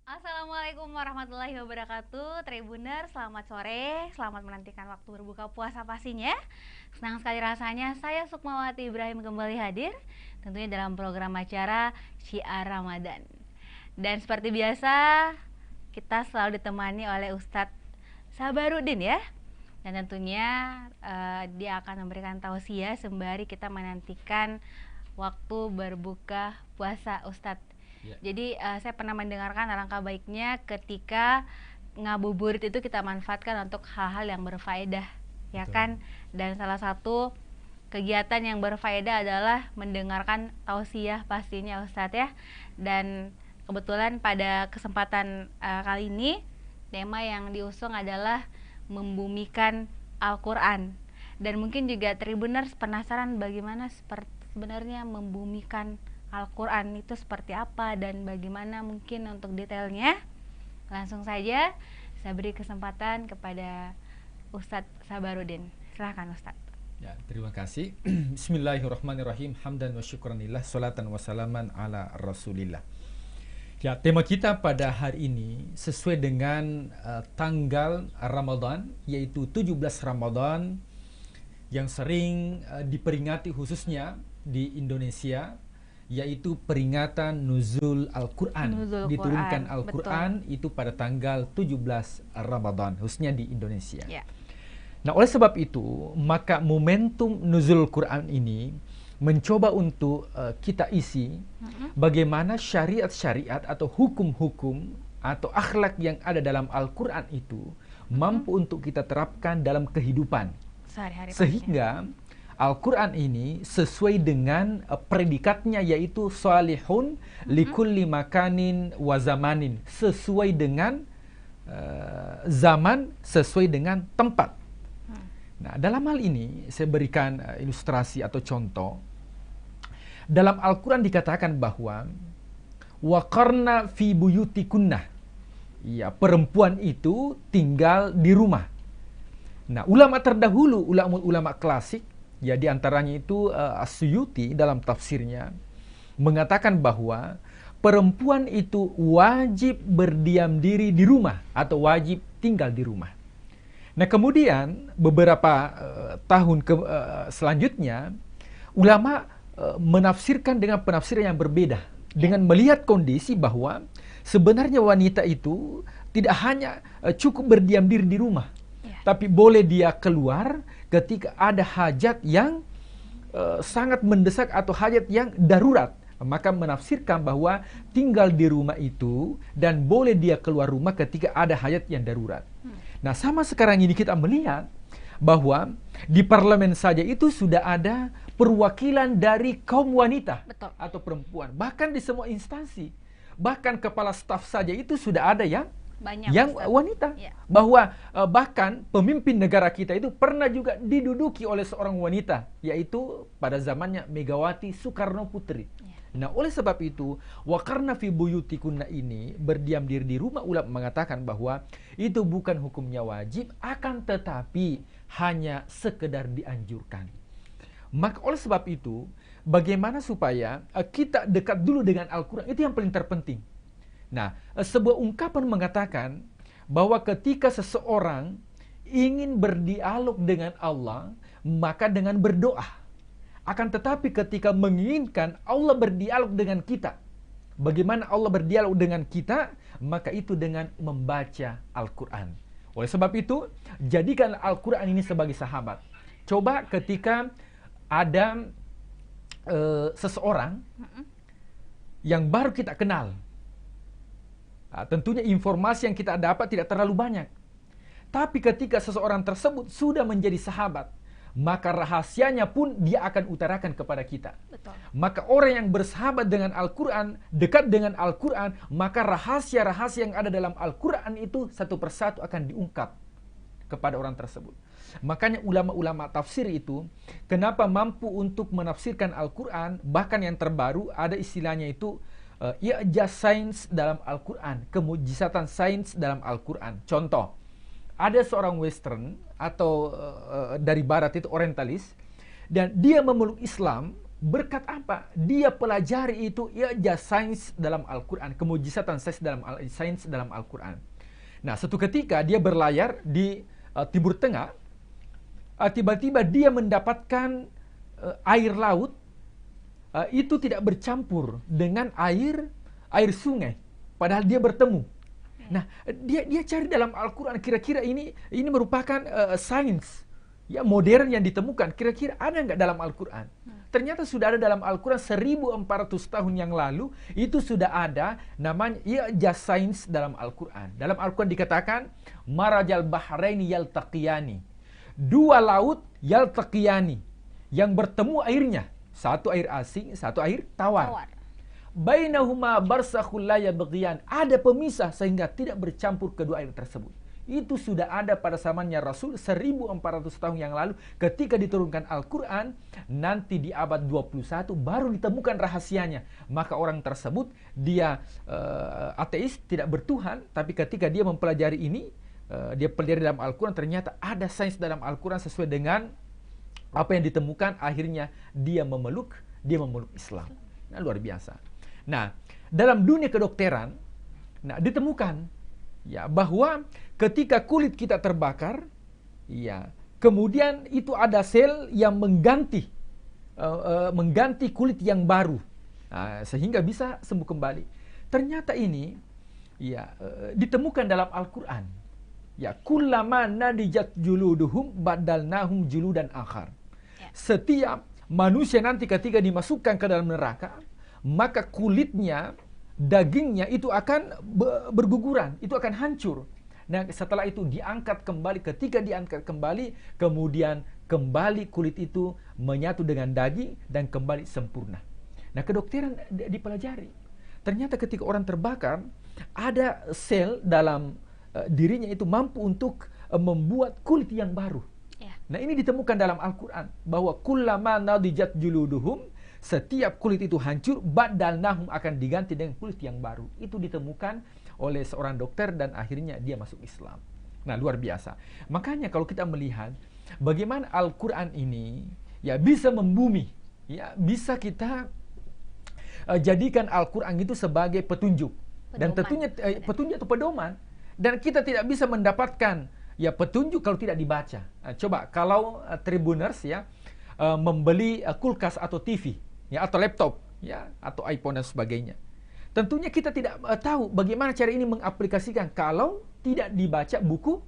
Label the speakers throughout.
Speaker 1: Assalamualaikum warahmatullahi wabarakatuh. Tribuner, selamat sore. Selamat menantikan waktu berbuka puasa pastinya. Senang sekali rasanya saya Sukmawati Ibrahim kembali hadir tentunya dalam program acara Syiar Ramadan. Dan seperti biasa kita selalu ditemani oleh Ustadz Sabarudin ya. Dan tentunya dia akan memberikan tausiah sembari kita menantikan waktu berbuka puasa Ustadz. Ya. Jadi saya pernah mendengarkan alangkah baiknya ketika ngabuburit itu kita manfaatkan untuk hal-hal yang berfaedah, ya kan? Dan salah satu kegiatan yang berfaedah adalah mendengarkan tausiah pastinya Ustadz ya. Dan kebetulan pada kesempatan kali ini tema yang diusung adalah membumikan Al-Quran. Dan mungkin juga Tribuners penasaran bagaimana sebenarnya membumikan Al-Quran itu seperti apa dan bagaimana mungkin untuk detailnya. Langsung saja saya beri kesempatan kepada Ustadz Sabarudin. Silahkan Ustadz.
Speaker 2: Ya, terima kasih. Bismillahirrahmanirrahim. Hamdan wa syukranillah, salatan wa salaman ala rasulillah. Ya, tema kita pada hari ini sesuai dengan tanggal Ramadan, yaitu 17 Ramadan yang sering diperingati khususnya di Indonesia, yaitu peringatan nuzul Al-Quran. Diturunkan Al-Quran itu pada tanggal 17 Ramadan, khususnya di Indonesia. Ya. Nah, oleh sebab itu, maka momentum nuzul Quran ini mencoba untuk kita isi bagaimana syariat-syariat atau hukum-hukum atau akhlak yang ada dalam Al-Quran itu mampu untuk kita terapkan dalam kehidupan. Sehingga Al-Quran ini sesuai dengan predikatnya, yaitu salihun likulli makanin wa zamanin, sesuai dengan zaman, sesuai dengan tempat. Nah, dalam hal ini saya berikan ilustrasi atau contoh. Dalam Al-Quran dikatakan bahwa waqarna fi buyutikunna, ya, perempuan itu tinggal di rumah. Nah, ulama terdahulu, ulama klasik, ya, di antaranya itu As-Suyuti dalam tafsirnya mengatakan bahwa perempuan itu wajib berdiam diri di rumah atau wajib tinggal di rumah. Nah, kemudian beberapa tahun selanjutnya ulama menafsirkan dengan penafsiran yang berbeda dengan melihat kondisi bahwa sebenarnya wanita itu tidak hanya cukup berdiam diri di rumah, tapi boleh dia keluar ketika ada hajat yang sangat mendesak atau hajat yang darurat. Maka menafsirkan bahwa tinggal di rumah itu dan boleh dia keluar rumah ketika ada hajat yang darurat. Nah, sama sekarang ini kita melihat bahwa di parlemen saja itu sudah ada perwakilan dari kaum wanita. Betul. Atau perempuan. Bahkan di semua instansi. Bahkan kepala staf saja itu sudah ada yang banyak, yang wanita. Ya. Bahwa bahkan pemimpin negara kita itu pernah juga diduduki oleh seorang wanita, yaitu pada zamannya Megawati Soekarno Putri. Ya. Nah, oleh sebab itu waqarna fi buyutikunna ini, berdiam diri di rumah, ulama mengatakan bahwa itu bukan hukumnya wajib, akan tetapi hanya sekedar dianjurkan. Maka oleh sebab itu, bagaimana supaya kita dekat dulu dengan Al-Quran, itu yang paling terpenting. Nah, sebuah ungkapan mengatakan bahwa ketika seseorang ingin berdialog dengan Allah, maka dengan berdoa. Akan tetapi ketika menginginkan Allah berdialog dengan kita, bagaimana Allah berdialog dengan kita? Maka itu dengan membaca Al-Quran. Oleh sebab itu, jadikan Al-Quran ini sebagai sahabat. Coba ketika ada seseorang yang baru kita kenal, tentunya informasi yang kita dapat tidak terlalu banyak. Tapi ketika seseorang tersebut sudah menjadi sahabat, maka rahasianya pun dia akan utarakan kepada kita. Betul. Maka orang yang bersahabat dengan Al-Quran, dekat dengan Al-Quran, maka rahasia-rahasia yang ada dalam Al-Quran itu satu persatu akan diungkap. kepada orang tersebut. Makanya ulama-ulama tafsir itu kenapa mampu untuk menafsirkan Al-Quran, bahkan yang terbaru ada istilahnya itu i'jaz sains dalam Al-Quran, kemujizatan sains dalam Al-Quran. Contoh, ada seorang western atau dari barat itu orientalis, dan dia memeluk Islam berkat apa? Dia pelajari itu i'jaz sains dalam Al-Quran, kemujizatan sains dalam Al-Quran. Nah, suatu ketika dia berlayar di Timur Tengah, tiba-tiba dia mendapatkan air laut itu tidak bercampur dengan air sungai, padahal dia bertemu. Nah, dia cari dalam Al-Quran, kira-kira ini merupakan sains ya modern yang ditemukan, kira-kira ada nggak dalam Al-Quran? Ternyata sudah ada dalam Al-Quran 1400 tahun yang lalu, itu sudah ada namanya i'jaz sains dalam Al-Quran. Dalam Al-Quran dikatakan marajal bahraini yaltaqiyani, dua laut yaltaqiyani, yang bertemu airnya, satu air asing, satu air tawar. Bainahuma barzakhul la yabghiyan, ada pemisah sehingga tidak bercampur kedua air tersebut. Itu sudah ada pada zamannya Rasul 1400 tahun yang lalu ketika diturunkan Al-Quran. Nanti di abad 21 baru ditemukan rahasianya. Maka orang tersebut dia ateis, tidak bertuhan, tapi ketika dia mempelajari ini, dia pelajari dalam Al-Quran, ternyata ada sains dalam Al-Quran sesuai dengan apa yang ditemukan. Akhirnya dia memeluk Islam. Nah, luar biasa. Nah, dalam dunia kedokteran, ditemukan ya bahwa ketika kulit kita terbakar, ya, kemudian itu ada sel yang mengganti kulit yang baru, sehingga bisa sembuh kembali. Ternyata ini ya ditemukan dalam Al-Quran. Ya, kullama nadijat juluduhum badalnahum juludan akhar. Setiap manusia nanti ketika dimasukkan ke dalam neraka, maka kulitnya, dagingnya itu akan berguguran, itu akan hancur. Nah, setelah itu diangkat kembali. Ketika diangkat kembali, kemudian kembali kulit itu menyatu dengan daging dan kembali sempurna. Nah, kedokteran dipelajari. Ternyata ketika orang terbakar, ada sel dalam dirinya itu mampu untuk membuat kulit yang baru. Nah, ini ditemukan dalam Al-Quran bahwa kullama nadijat juluduhum, setiap kulit itu hancur, badalnahum, akan diganti dengan kulit yang baru. Itu ditemukan oleh seorang dokter dan akhirnya dia masuk Islam. Nah, luar biasa. Makanya kalau kita melihat bagaimana Al-Quran ini ya bisa membumi, ya bisa kita jadikan Al-Quran itu sebagai petunjuk. Dan tentunya petunjuk atau pedoman. Dan kita tidak bisa mendapatkan ya petunjuk kalau tidak dibaca. Coba kalau Tribuners ya membeli kulkas atau TV ya, atau laptop ya, atau iPhone dan sebagainya. Tentunya kita tidak tahu bagaimana cara ini mengaplikasikan kalau tidak dibaca buku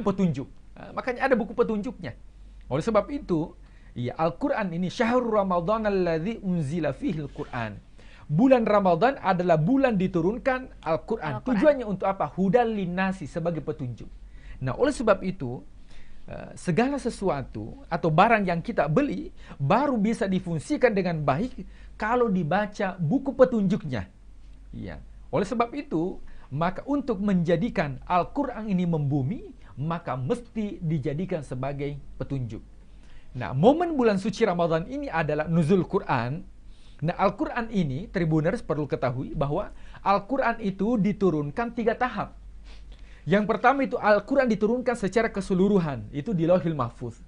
Speaker 2: petunjuk. Makanya ada buku petunjuknya. Oleh sebab itu, ya Al-Quran ini syahrul Ramadan alladzi unzila fihil Quran. Bulan Ramadan adalah bulan diturunkan Al-Quran. Tujuannya untuk apa? Hudal linnasi, sebagai petunjuk. Nah, oleh sebab itu, segala sesuatu atau barang yang kita beli baru bisa difungsikan dengan baik kalau dibaca buku petunjuknya. Ya. Oleh sebab itu, maka untuk menjadikan Al-Quran ini membumi, maka mesti dijadikan sebagai petunjuk. Nah, momen bulan suci Ramadan ini adalah nuzul Quran. Nah, Al-Quran ini, Tribuners perlu ketahui bahwa Al-Quran itu diturunkan 3 tahap. Yang pertama itu Al-Quran diturunkan secara keseluruhan, itu di Lauhil Mahfuz.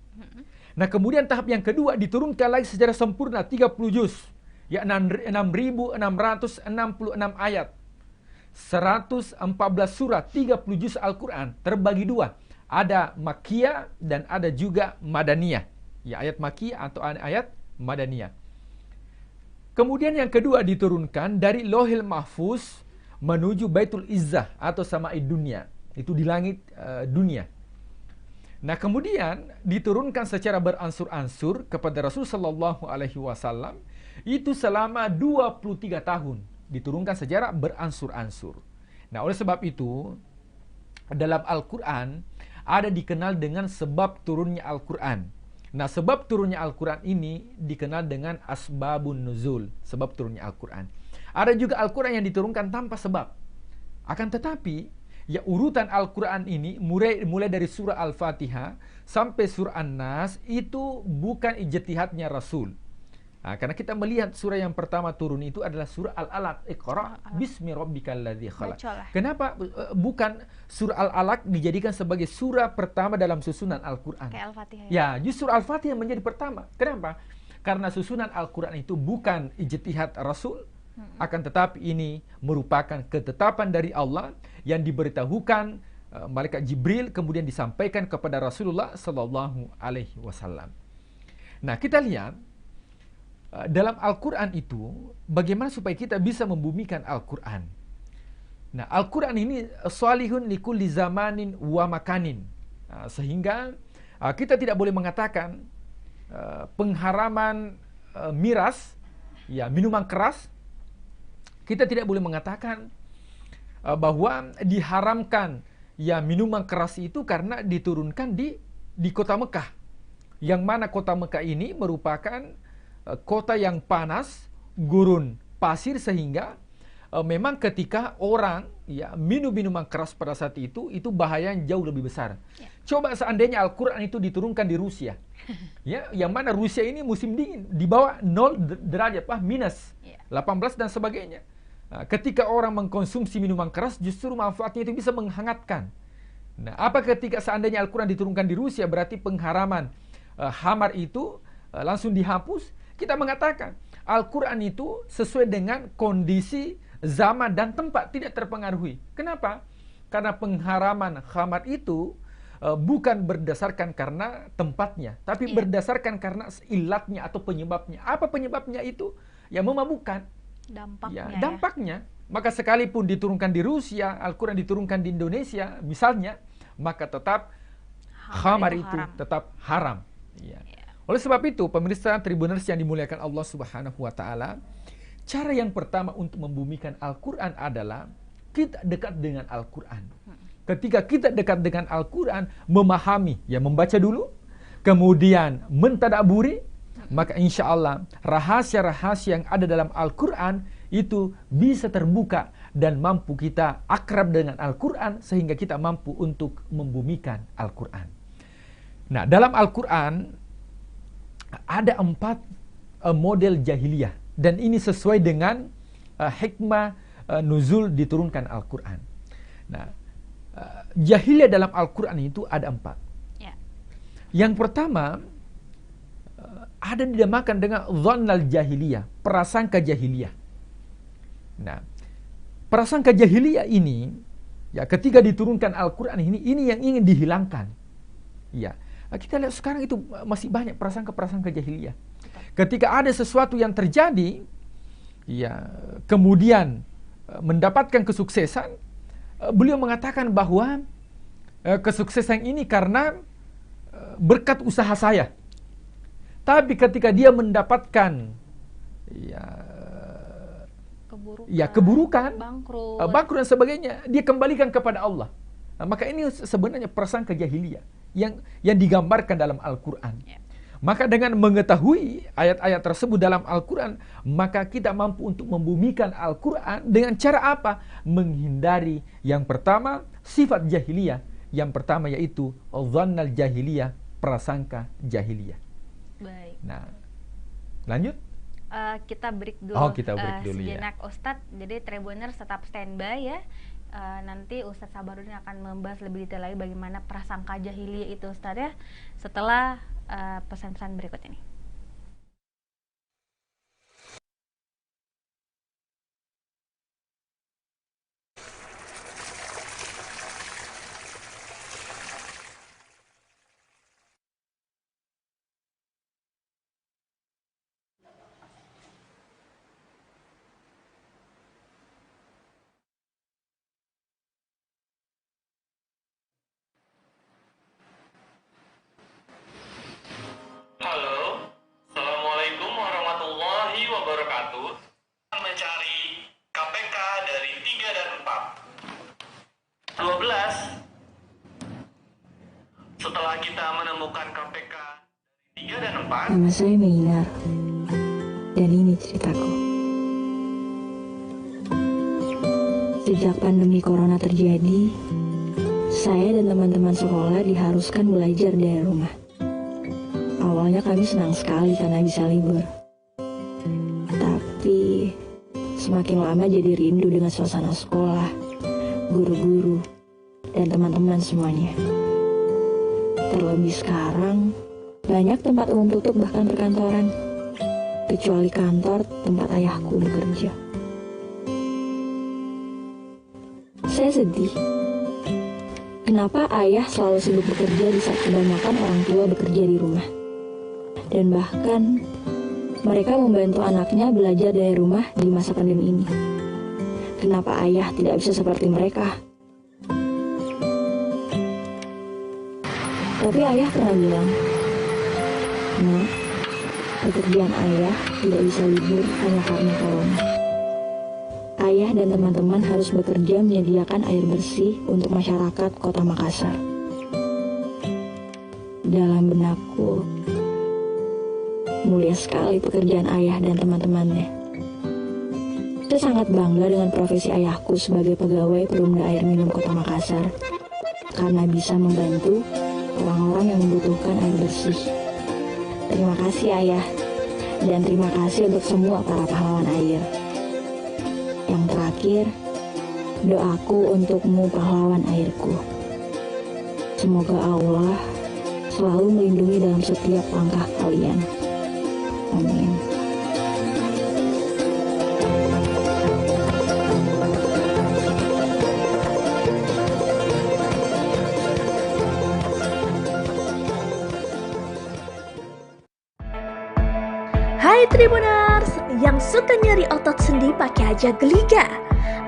Speaker 2: Nah, kemudian tahap yang kedua diturunkan lagi secara sempurna 30 juz, ya 6.666 ayat, 114 surat, 30 juz Al-Quran terbagi 2. Ada Makkiyah dan ada juga Madaniyah. Ya, ayat Makkiyah atau ayat Madaniyah. Kemudian yang kedua diturunkan dari Lauhil Mahfuz menuju Baitul Izzah atau Sama'id Dunya. Itu di langit dunia. Nah, kemudian diturunkan secara beransur-ansur kepada Rasul sallallahu alaihi wasallam itu selama 23 tahun. Diturunkan secara beransur-ansur. Nah, oleh sebab itu dalam Al-Quran ada dikenal dengan sebab turunnya Al-Quran. Nah, sebab turunnya Al-Quran ini dikenal dengan asbabun nuzul, sebab turunnya Al-Quran. Ada juga Al-Quran yang diturunkan tanpa sebab. Akan tetapi Ya, urutan Al-Quran ini mulai dari surah Al-Fatihah sampai surah An-Nas itu bukan ijtihadnya Rasul. Nah, karena kita melihat surah yang pertama turun itu adalah surah Al-Alaq, Iqra bismi rabbikal ladzi khalaq. Kenapa bukan surah Al-Alaq dijadikan sebagai surah pertama dalam susunan Al-Quran?
Speaker 1: Kayak Al-Fatihah.
Speaker 2: Ya, justru Al-Fatihah menjadi pertama. Kenapa? Karena susunan Al-Quran itu bukan ijtihad Rasul, akan tetapi ini merupakan ketetapan dari Allah yang diberitahukan malaikat Jibril kemudian disampaikan kepada Rasulullah sallallahu alaihi wasallam. Nah, kita lihat dalam Al-Quran itu, bagaimana supaya kita bisa membumikan Al-Quran. Nah, Al-Quran ini salihun likulli zamanin wa makanin. Sehingga kita tidak boleh mengatakan pengharaman miras, ya minuman keras. Kita tidak boleh mengatakan bahwa diharamkan ya minuman keras itu karena diturunkan di kota Mekah. Yang mana kota Mekah ini merupakan kota yang panas, gurun pasir, sehingga memang ketika orang ya minum minuman keras pada saat itu bahayanya jauh lebih besar. Ya. Coba seandainya Al-Quran itu diturunkan di Rusia, ya, yang mana Rusia ini musim dingin, di bawah 0 derajat, minus 18 dan sebagainya. Nah, ketika orang mengkonsumsi minuman keras, justru manfaatnya itu bisa menghangatkan. Nah, apa ketika seandainya Al-Quran diturunkan di Rusia, berarti pengharaman hamar itu langsung dihapus. Kita mengatakan Al-Quran itu sesuai dengan kondisi, zaman, dan tempat, tidak terpengaruhi. Kenapa? Karena pengharaman khamar itu bukan berdasarkan karena tempatnya, tapi berdasarkan karena ilatnya atau penyebabnya. Apa penyebabnya itu? Ya, memabukkan. Dampaknya. Maka sekalipun diturunkan di Rusia, Al-Quran diturunkan di Indonesia, misalnya, maka tetap khamar itu tetap haram. Ya. Oleh sebab itu, pemirsa Tribuners yang dimuliakan Allah Subhanahu wa taala, cara yang pertama untuk membumikan Al-Quran adalah kita dekat dengan Al-Quran. Ketika kita dekat dengan Al-Quran, memahami, ya membaca dulu, kemudian mentadaburi, maka insya Allah rahasia-rahasia yang ada dalam Al-Quran itu bisa terbuka dan mampu kita akrab dengan Al-Quran sehingga kita mampu untuk membumikan Al-Quran. Nah, dalam Al-Quran ada 4 model jahiliyah, dan ini sesuai dengan hikmah nuzul diturunkan Al-Quran. Nah, jahiliyah dalam Al-Quran itu ada 4. Ya. Yang pertama ada dinamakan dengan dhannal jahiliyah, prasangka jahiliyah. Nah, prasangka jahiliyah ini ya ketika diturunkan Al-Quran ini yang ingin dihilangkan. Ya. Kita lihat sekarang itu masih banyak prasangka-prasangka jahiliyah. Ketika ada sesuatu yang terjadi, ya kemudian mendapatkan kesuksesan, beliau mengatakan bahwa kesuksesan ini karena berkat usaha saya. Tapi ketika dia mendapatkan keburukan, bangkrut dan sebagainya, dia kembalikan kepada Allah. Nah, maka ini sebenarnya prasangka jahiliyah yang digambarkan dalam Al-Quran. Maka dengan mengetahui ayat-ayat tersebut dalam Al-Quran, maka kita mampu untuk membumikan Al-Quran dengan cara apa? Menghindari yang pertama sifat jahiliyah. Yang pertama yaitu dhannal jahiliyah, prasangka jahiliyah.
Speaker 1: Baik.
Speaker 2: Nah, lanjut.
Speaker 1: Kita break dulu.
Speaker 2: Kita break dulu
Speaker 1: sejenak, ya. Ustadz, jadi Tribuners tetap standby ya. Nanti Ustadz Sabarudin akan membahas lebih detail lagi bagaimana prasangka jahiliyah itu, Ustadz, ya, setelah pesan-pesan berikut ini.
Speaker 3: Halo, Assalamualaikum warahmatullahi wabarakatuh. Mencari KPK dari 3 dan 4. 12. Setelah kita menemukan KPK dari 3 dan 4.
Speaker 4: Nama saya Meina, dan ini ceritaku. Sejak pandemi corona terjadi, saya dan teman-teman sekolah diharuskan belajar dari rumah. Awalnya kami senang sekali karena bisa libur. Tapi semakin lama jadi rindu dengan suasana sekolah, guru-guru, dan teman-teman semuanya. Terlebih sekarang, banyak tempat umum tutup bahkan perkantoran, kecuali kantor tempat ayahku bekerja. Saya sedih. Kenapa ayah selalu sibuk bekerja di saat kebanyakan orang tua bekerja di rumah? Dan bahkan mereka membantu anaknya belajar dari rumah di masa pandemi ini. Kenapa ayah tidak bisa seperti mereka? Tapi ayah pernah bilang, "Nah, pekerjaan ayah tidak bisa libur hanya karena corona." Ayah dan teman-teman harus bekerja menyediakan air bersih untuk masyarakat Kota Makassar. Dalam benakku, mulia sekali pekerjaan ayah dan teman-temannya. Saya sangat bangga dengan profesi ayahku sebagai pegawai Perumda Air Minum Kota Makassar karena bisa membantu orang-orang yang membutuhkan air bersih. Terima kasih ayah, dan terima kasih untuk semua para pahlawan air. Yang terakhir, doaku untukmu pahlawan airku. Semoga Allah selalu melindungi dalam setiap langkah kalian. Amin.
Speaker 5: Hai Tribuners, yang suka nyeri otot sendi pakai aja Geliga.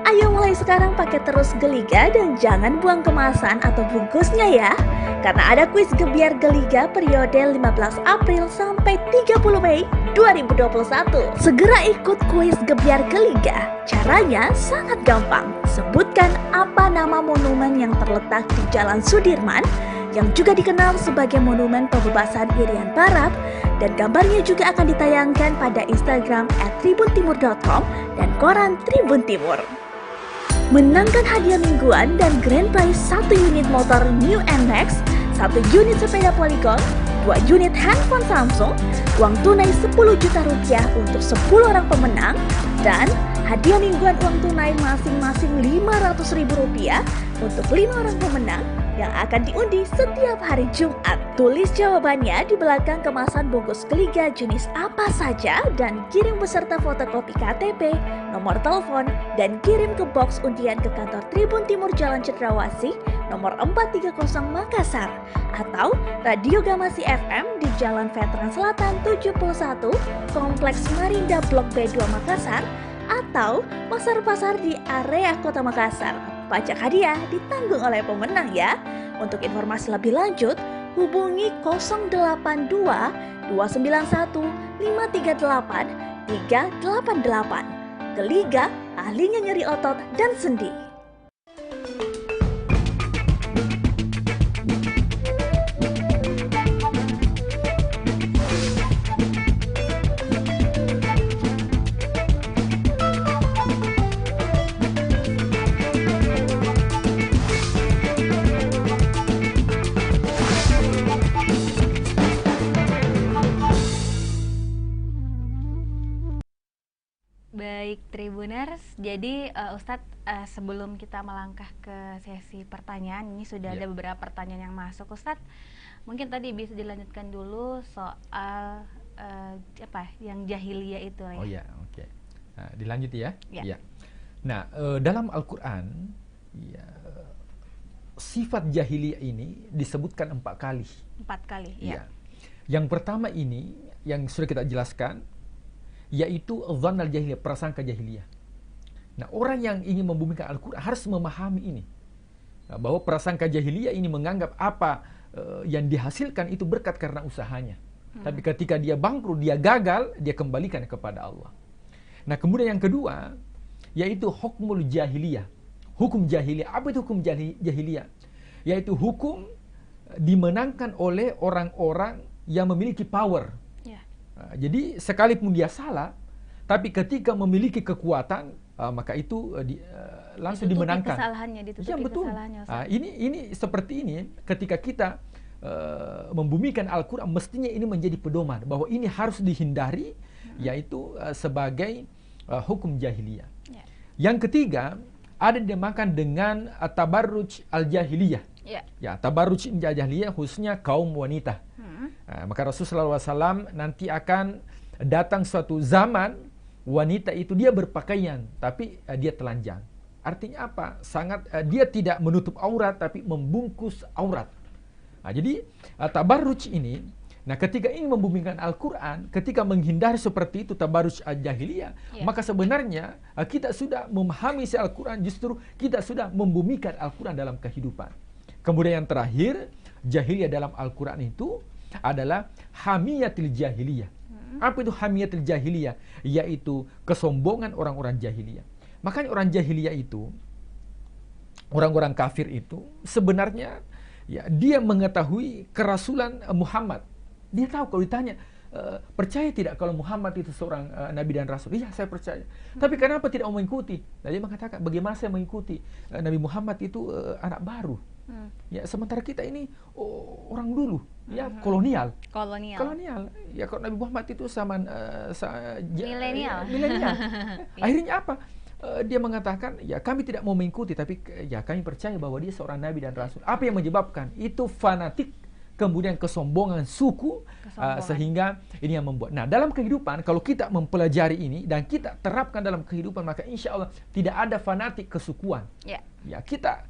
Speaker 5: Ayo mulai sekarang pakai terus Geliga dan jangan buang kemasan atau bungkusnya ya. Karena ada kuis gebiar Geliga periode 15 April sampai 30 Mei 2021. Segera ikut kuis gebiar Geliga. Caranya sangat gampang. Sebutkan apa nama monumen yang terletak di Jalan Sudirman yang juga dikenal sebagai Monumen Pembebasan Irian Barat, dan gambarnya juga akan ditayangkan pada Instagram @tribuntimur.com dan koran Tribun Timur. Menangkan hadiah mingguan dan grand prize 1 unit motor New NMAX, 1 unit sepeda Polygon, 2 unit handphone Samsung, uang tunai 10 juta rupiah untuk 10 orang pemenang, dan hadiah mingguan uang tunai masing-masing 500 ribu rupiah untuk 5 orang pemenang yang akan diundi setiap hari Jumat. Tulis jawabannya di belakang kemasan bungkus Geliga jenis apa saja dan kirim beserta fotokopi KTP, nomor telepon, dan kirim ke box undian ke kantor Tribun Timur Jalan Cendrawasih nomor 430 Makassar atau Radio Gamasi FM di Jalan Veteran Selatan 71, Kompleks Marinda Blok B2 Makassar, atau pasar-pasar di area Kota Makassar. Pajak hadiah ditanggung oleh pemenang ya. Untuk informasi lebih lanjut, hubungi 082 291 538 388. Geliga, ahlinya nyeri otot dan sendi.
Speaker 1: Baik Tribuners, jadi Ustadz sebelum kita melangkah ke sesi pertanyaan, ini sudah ada beberapa pertanyaan yang masuk. Ustadz, mungkin tadi bisa dilanjutkan dulu soal yang jahiliyah itu ya.
Speaker 2: Oh ya, oke. Nah, dilanjut ya.
Speaker 1: Ya.
Speaker 2: Nah, dalam Al-Quran, ya, sifat jahiliyah ini disebutkan 4 kali.
Speaker 1: 4 kali, ya.
Speaker 2: Yang pertama ini, yang sudah kita jelaskan, yaitu dzannal jahiliyah, prasangka jahiliyah. Nah, orang yang ingin membumikan Al-Quran harus memahami ini, bahwa prasangka jahiliyah ini menganggap apa yang dihasilkan itu berkat karena usahanya. Tapi ketika dia bangkrut, dia gagal, dia kembalikan kepada Allah. Nah, kemudian yang kedua, yaitu hukmul jahiliyah. Hukum jahiliyah. Apa itu hukum jahiliyah? Yaitu hukum dimenangkan oleh orang-orang yang memiliki power. Jadi sekalipun dia salah, tapi ketika memiliki kekuatan, maka itu langsung
Speaker 1: Ditutupi
Speaker 2: dimenangkan.
Speaker 1: kesalahannya, ditutupi
Speaker 2: Ya, betul.
Speaker 1: kesalahannya, Ustaz.
Speaker 2: Ini seperti ini ketika kita membumikan Al-Quran, mestinya ini menjadi pedoman bahwa ini harus dihindari, yaitu sebagai hukum jahiliyah.
Speaker 1: Ya.
Speaker 2: Yang ketiga, ada dinamakan dengan tabarruj al-jahiliyah.
Speaker 1: Ya.
Speaker 2: Ya, tabarruj al-jahiliyah khususnya kaum wanita. Maka Rasulullah SAW nanti akan datang suatu zaman wanita itu dia berpakaian tapi dia telanjang. Artinya apa? Dia tidak menutup aurat tapi membungkus aurat. Jadi tabarruj ini, ketika ingin membumikan Al-Quran, ketika menghindari seperti itu tabarruj al-jahiliyah, maka sebenarnya kita sudah memahami si Al-Quran, justru kita sudah membumikan Al-Quran dalam kehidupan. Kemudian yang terakhir, jahiliyah dalam Al-Quran itu adalah hamiyatil jahiliyah. Apa itu hamiyatil jahiliyah? Yaitu kesombongan orang-orang jahiliyah. Makanya orang jahiliyah itu, orang-orang kafir itu sebenarnya ya, dia mengetahui kerasulan Muhammad. Dia tahu kalau ditanya, percaya tidak kalau Muhammad itu seorang nabi dan rasul? Iya, saya percaya. Tapi kenapa tidak mau mengikuti? Nah, dia mengatakan, bagaimana saya mengikuti? Nabi Muhammad itu anak baru. Ya, sementara kita ini orang dulu, ya kolonial. Ya, kalau Nabi Muhammad itu
Speaker 1: milenial.
Speaker 2: Akhirnya apa? Dia mengatakan, ya kami tidak mau mengikuti, tapi ya kami percaya bahwa dia seorang nabi dan rasul. Apa yang menyebabkan? Itu fanatik, kemudian kesombongan suku, sehingga ini yang membuat. Nah, dalam kehidupan, kalau kita mempelajari ini dan kita terapkan dalam kehidupan, maka insya Allah tidak ada fanatik kesukuan. Ya, kita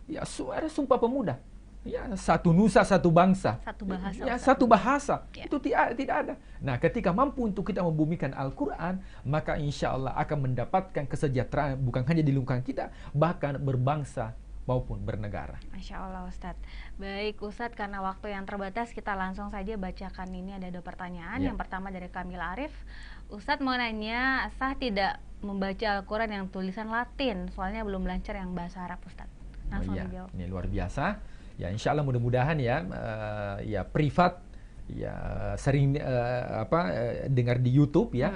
Speaker 2: ya ada Sumpah Pemuda. Ya, satu nusa, satu bangsa.
Speaker 1: Satu bahasa.
Speaker 2: Ya, satu bahasa. Itu tidak ada. Nah, ketika mampu untuk kita membumikan Al-Quran, maka insya Allah akan mendapatkan kesejahteraan bukan hanya di lingkungan kita, bahkan berbangsa maupun bernegara.
Speaker 1: Masya Allah, Ustadz. Baik, Ustadz, karena waktu yang terbatas, kita langsung saja bacakan ini. Ada 2 pertanyaan. Yang pertama dari Kamil Arif. Ustadz mau nanya, sah tidak membaca Al-Quran yang tulisan Latin? Soalnya belum lancar yang bahasa Arab, Ustadz. Langsung dijawab.
Speaker 2: Ini luar biasa. Ya, insya Allah mudah-mudahan ya, ya privat, ya sering dengar di YouTube ya,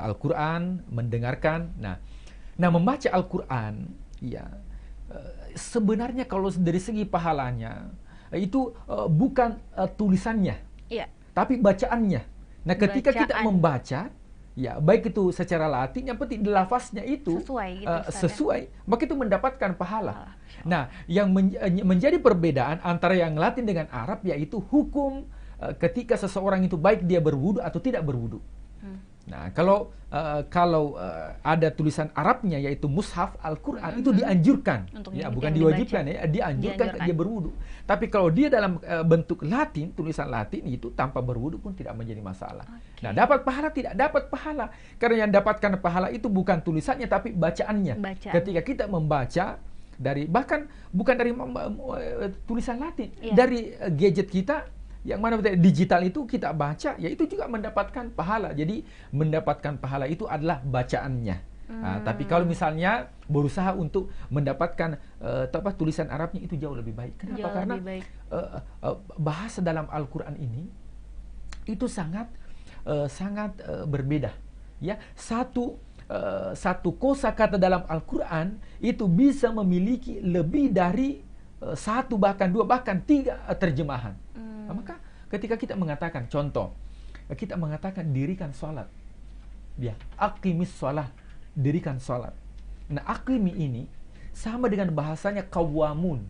Speaker 2: Al-Quran, mendengarkan. Nah, membaca Al-Quran, ya sebenarnya kalau dari segi pahalanya itu bukan tulisannya, tapi bacaannya. Nah, ketika kita membaca, ya baik itu secara Latin, yang penting lafaznya itu sesuai, maka itu mendapatkan pahala. Nah, yang menjadi perbedaan antara yang Latin dengan Arab yaitu hukum ketika seseorang itu baik dia berwudu atau tidak berwudu. Nah, kalau ada tulisan Arabnya yaitu mushaf Al-Quran, itu dianjurkan, ya bukan diwajibkan, ya dianjurkan dia berwudu. Tapi kalau dia dalam bentuk Latin, tulisan Latin itu tanpa berwudu pun tidak menjadi masalah. Nah, dapat pahala tidak dapat pahala, karena yang dapatkan pahala itu bukan tulisannya tapi bacaannya. Ketika kita membaca bahkan bukan dari tulisan Latin, dari gadget kita yang mana digital itu kita baca, ya itu juga mendapatkan pahala. Jadi mendapatkan pahala itu adalah bacaannya. Tapi kalau misalnya berusaha untuk mendapatkan tulisan Arabnya, itu jauh lebih baik. Kenapa? Karena bahasa dalam Al-Quran ini itu sangat berbeda. Ya, satu kosakata dalam Al-Quran itu bisa memiliki lebih dari 1 bahkan 2 bahkan 3 terjemahan. Maka ketika kita mengatakan, contoh, kita mengatakan dirikan sholat, ya aqimis sholat, dirikan sholat. Nah, aqimi ini sama dengan bahasanya qawwamun,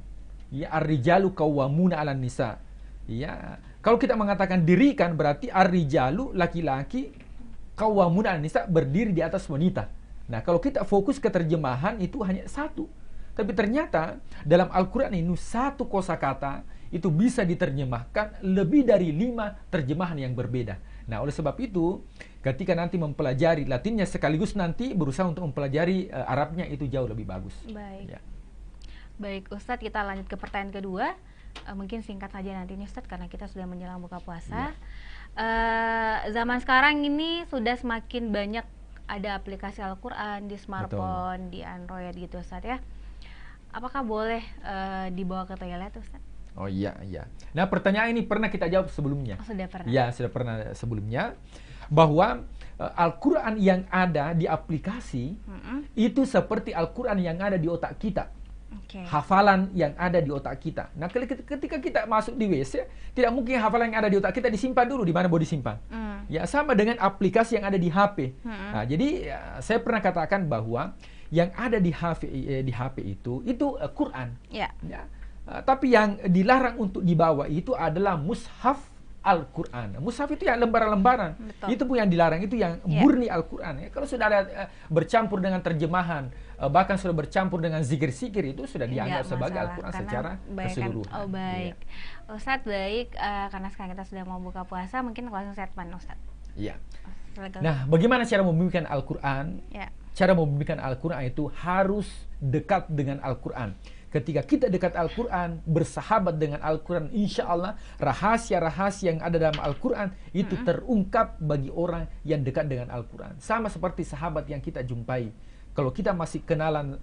Speaker 2: ya ar-rijalu qawwamuna 'alan nisa. Ya, kalau kita mengatakan dirikan berarti ar-rijalu laki-laki, qawwamuna 'alan nisa berdiri di atas wanita. Nah, kalau kita fokus ke terjemahan itu hanya 1. Tapi ternyata dalam Al-Quran ini 1 kosakata itu bisa diterjemahkan lebih dari 5 terjemahan yang berbeda. Nah, oleh sebab itu, ketika nanti mempelajari Latinnya sekaligus nanti berusaha untuk mempelajari Arabnya, itu jauh lebih bagus.
Speaker 1: Baik. Baik, Ustadz, kita lanjut ke pertanyaan kedua. Mungkin singkat saja nantinya, Ustadz, karena kita sudah menjelang buka puasa. Zaman sekarang ini sudah semakin banyak ada aplikasi Al-Quran di smartphone, di Android gitu, Ustadz ya. Apakah boleh dibawa ke toilet, Ustadz?
Speaker 2: Oh iya, iya. Nah, pertanyaan ini pernah kita jawab sebelumnya.
Speaker 1: Oh, sudah pernah.
Speaker 2: Ya, sudah pernah sebelumnya. Bahwa Al-Quran yang ada di aplikasi itu seperti Al-Quran yang ada di otak kita. Hafalan yang ada di otak kita. Nah, ketika kita masuk di WC, tidak mungkin hafalan yang ada di otak kita disimpan dulu di mana mau disimpan. Ya, sama dengan aplikasi yang ada di HP. Nah, jadi saya pernah katakan bahwa yang ada di HP itu Quran. Ya. Tapi yang dilarang untuk dibawa itu adalah mushaf Al-Quran. Mushaf itu yang lembaran-lembaran. Itu pun yang dilarang, itu yang murni Al-Quran. Ya, kalau sudah ada bercampur dengan terjemahan, bahkan sudah bercampur dengan zikir-zikir, itu sudah dianggap sebagai Al-Quran secara keseluruhan.
Speaker 1: Oh, baik. Ya. Ustadz, baik. Karena sekarang kita sudah mau buka puasa, mungkin langsung statement Ustadz.
Speaker 2: Iya. Nah, bagaimana cara membimbingkan Al-Quran? Ya. Cara membimbingkan Al-Quran itu harus dekat dengan Al-Quran. Ketika kita dekat Al-Quran, bersahabat dengan Al-Quran, insya Allah rahasia-rahasia yang ada dalam Al-Quran itu terungkap bagi orang yang dekat dengan Al-Quran. Sama seperti sahabat yang kita jumpai. Kalau kita masih kenalan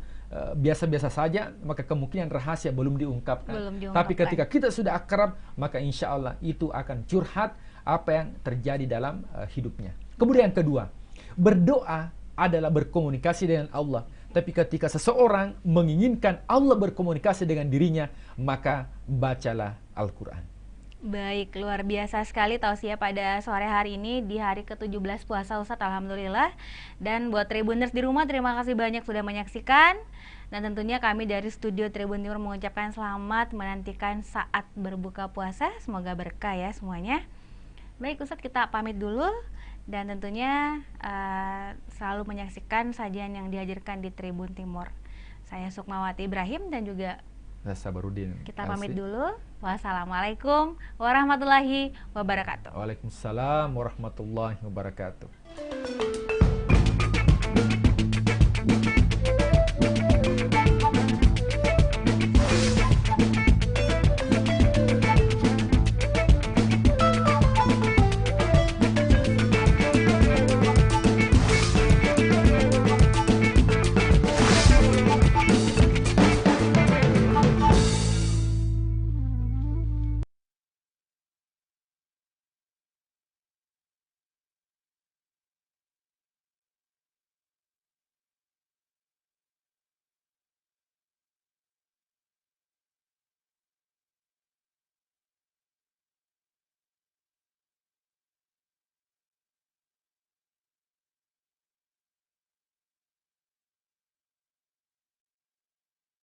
Speaker 2: biasa-biasa saja, maka kemungkinan rahasia belum diungkapkan. Tapi ketika kita sudah akrab, maka insya Allah itu akan curhat apa yang terjadi dalam hidupnya. Kemudian yang kedua, berdoa adalah berkomunikasi dengan Allah. Tapi ketika seseorang menginginkan Allah berkomunikasi dengan dirinya, maka bacalah Al-Quran.
Speaker 1: Baik, luar biasa sekali tausiah pada sore hari ini di hari ke-17 puasa Ustadz, alhamdulillah. Dan buat Tribuners di rumah, terima kasih banyak sudah menyaksikan. Dan tentunya kami dari studio Tribun Timur mengucapkan selamat menantikan saat berbuka puasa. Semoga berkah ya semuanya. Baik Ustadz, kita pamit dulu. Dan tentunya selalu menyaksikan sajian yang dihadirkan di Tribun Timur. Saya Sukmawati Ibrahim dan juga
Speaker 2: Sabarudin.
Speaker 1: Kita pamit dulu. Wassalamualaikum warahmatullahi wabarakatuh.
Speaker 2: Waalaikumsalam warahmatullahi wabarakatuh.